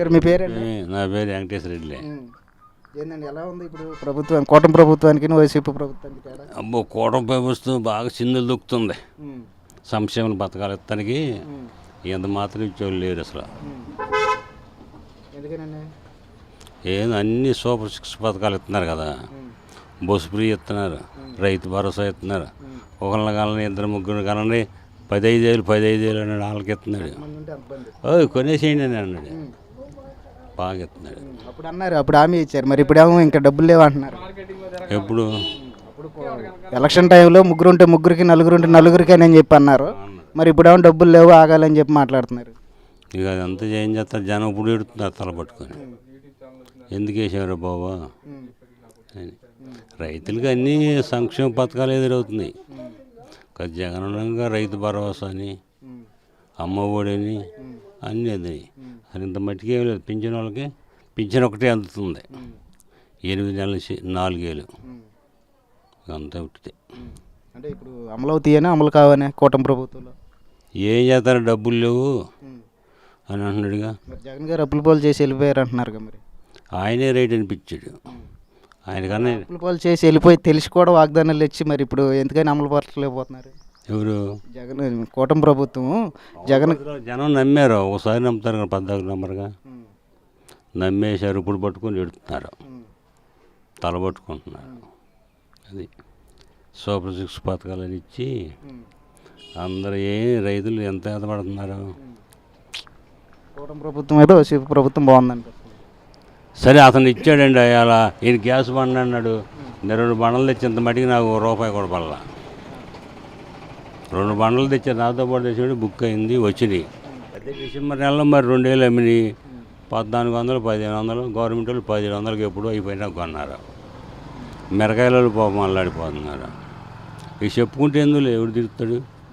గారు మీ పేరండి? నా పేరు వెంకటేశ్వర రెడ్డి. ఏందండి ఎలా ఉంది ఇప్పుడు ప్రభుత్వం, కూటమి ప్రభుత్వానికి వైసీపీ ప్రభుత్వానికి తేడా? అబ్బో కూటమి ప్రభుత్వం బాగా చిందులు దొక్కుతుంది. సంక్షేమ పథకాలు ఇస్తానికి ఎంత మాత్రం ఇచ్చేవాళ్ళు లేరు అసలు. ఎందుకనండి? ఏదో అన్ని సూపర్ సిక్స్ పథకాలు ఇస్తున్నారు కదా. బస్సు ఫ్రీ ఇస్తున్నారు, రైతు భరోసా ఇస్తున్నారు. ఒకళ్ళని కలని ఇద్దరు ముగ్గురు కలని 15,000 అన్నాడు, వాళ్ళకి ఇస్తున్నాడు. కొనేసేయండి అని అన్నాడు, బాగా ఇస్తున్నాడు. అప్పుడు అన్నారు, అప్పుడు హామీ ఇచ్చారు, మరి ఇప్పుడేమో ఇంకా డబ్బులు లేవు అంటున్నారు. ఎప్పుడు ఎలక్షన్ టైంలో ముగ్గురు ఉంటే ముగ్గురికి, నలుగురు ఉంటే నలుగురికి అని చెప్పి అన్నారు. మరి ఇప్పుడేమో డబ్బులు లేవు, ఆగాలని చెప్పి మాట్లాడుతున్నారు. ఇక అదంతా ఏం చేస్తారు, జనం ఇప్పుడు ఎడుతున్నారు తల పట్టుకొని. ఎందుకు వేసారు బాబా అని. రైతులకి అన్నీ సంక్షేమ పథకాలు ఎదురవుతున్నాయి. జగనంగా రైతు భరోసా అని, అమ్మ ఒడని అన్నీ అది. అది ఇంత మట్టికి ఏమి లేదు. పింఛన్ వాళ్ళకి పింఛన్ ఒకటే అందుతుంది, 8 నెలల నుంచి 4 ఏళ్ళు అంతా ఉట్టితే. అంటే ఇప్పుడు అమలు అవుతాయని, అమలు కావని కూటమి ప్రభుత్వంలో ఏం చేస్తారు, డబ్బులు లేవు అని అంటున్నాడుగా. జగన్ గారు అప్పుల పాలు చేసి వెళ్ళిపోయారు అంటున్నారు. మరి ఆయనే రైట్ అనిపించాడు. ఆయనకన్నా అప్పుల పాలు చేసి వెళ్ళిపోయి తెలిసి కూడా వాగ్దానాలు ఇచ్చి మరి ఇప్పుడు ఎందుకని అమలు పరచలేకపోతున్నారు? ఎవరు? జగన్, కూటమి ప్రభుత్వం. జనం నమ్మారు, ఒకసారి నమ్ముతారు కదా, 14 నమ్మరుగా. నమ్మేశారు, ఇప్పుడు పట్టుకొని ఎడుతున్నారు, తల పట్టుకుంటున్నారు. అది సూపర్ సిక్స్ పథకాలని ఇచ్చి అందరూ రైతులు ఎంత పడుతున్నారు. కూటమి ప్రభుత్వం అయితే వైసీపీ ప్రభుత్వం బాగుందండి. సరే అతను ఇచ్చాడండి, అలా ఈయన గ్యాస్ బండ అన్నాడు. 2 బండలు తెచ్చి ఇంత మటుకు నాకు రూపాయి కూడా పడలా. 2 బండలు తెచ్చారు, నాతో పాటు తెచ్చాడు, బుక్ అయింది, వచ్చినాయి. అదే డిసెంబర్ నెలలో మరి 2 వేలు అమ్మినాయి. 1400, 1500, గవర్నమెంట్ వాళ్ళు 1700కి ఎప్పుడు అయిపోయినా కొన్నారు. మిరకాయలు పాపం అల్లాడిపోతున్నారు. ఇక చెప్పుకుంటే ఎందుకు ఎవడు తిరుగుతాడు.